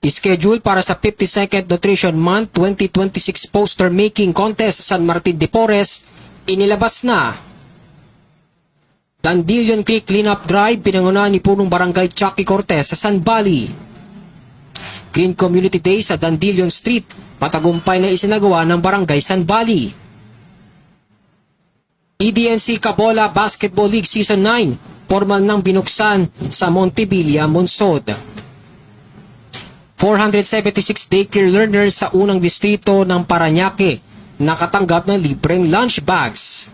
Schedule para sa 52nd Nutrition Month 2026 Poster Making Contest sa San Martin de Porres, inilabas na. Dandilion Creek Cleanup Drive, pinangunahan ni punong barangay Chucky Cortez sa San Valley. Green Community Day sa Dandilion Street, matagumpay na isinagawa ng barangay San Valley. EDNC Cabola Basketball League Season 9, formal nang binuksan sa Montevilla, Monsod. 476 daycare learners sa unang distrito ng Parañaque nakatanggap ng libreng lunch bags.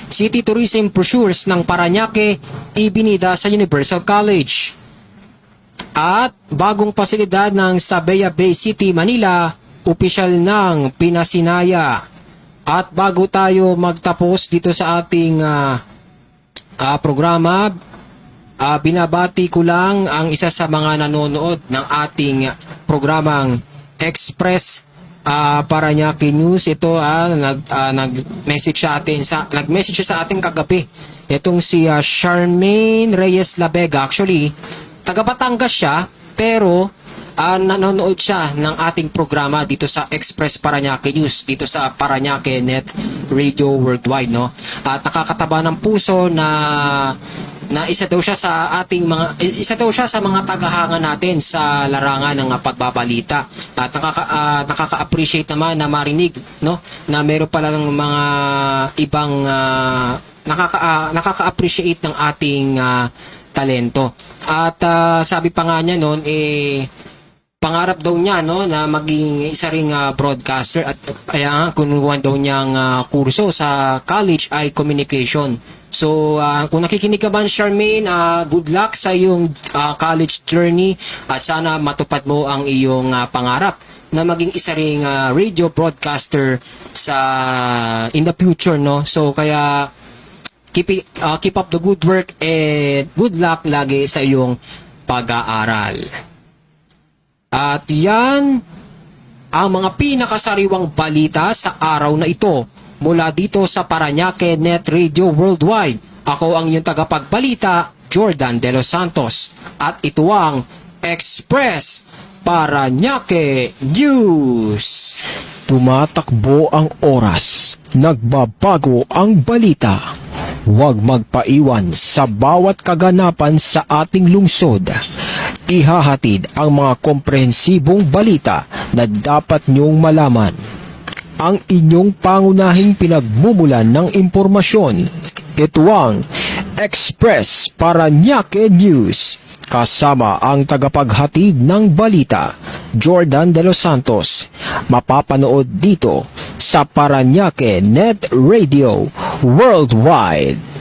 City Tourism Brochures ng Parañaque ibinida sa Universal College. At bagong pasilidad ng Sabaya Bay City, Manila, opisyal ng pinasinaya. At bago tayo magtapos dito sa ating programa, binabati ko lang ang isa sa mga nanonood ng ating programang Express Parañaque News. Ito nag-message siya sa atin kagabi. Itong si Charmaine Reyes Labega. Actually, taga Batangas siya, pero nanonood siya ng ating programa dito sa Express Parañaque News, dito sa Parañaque Net Radio Worldwide, no? At nakakataba ng puso na isa daw siya sa mga tagahanga natin sa larangan ng pagbabalita. At nakaka-appreciate naman na marinig, no, na meron pala ng mga ibang nakaka-appreciate ng ating talento. At sabi pa nga niya noon, pangarap daw niya, no, na maging isa ring broadcaster, at kaya kunuha daw niyang kurso sa college ay communication. So kung nakikinig ka man, Charmaine, good luck sa iyong college journey, at sana matupad mo ang iyong pangarap na maging isa ring radio broadcaster in the future, no. So kaya keep up the good work and good luck lagi sa iyong pag-aaral. At yan ang mga pinakasariwang balita sa araw na ito mula dito sa Parañaque Net Radio Worldwide. Ako ang iyong tagapagbalita, Jordan De Los Santos. At ito ang Express Parañaque News. Tumatakbo ang oras, nagbabago ang balita. Huwag magpaiwan sa bawat kaganapan sa ating lungsod. Ihahatid ang mga komprehensibong balita na dapat niyong malaman. Ang inyong pangunahing pinagmumulan ng impormasyon. Ito ang Express Parañaque News. Kasama ang tagapaghatid ng balita, Jordan De Los Santos. Mapapanood dito sa Parañaque Net Radio Worldwide.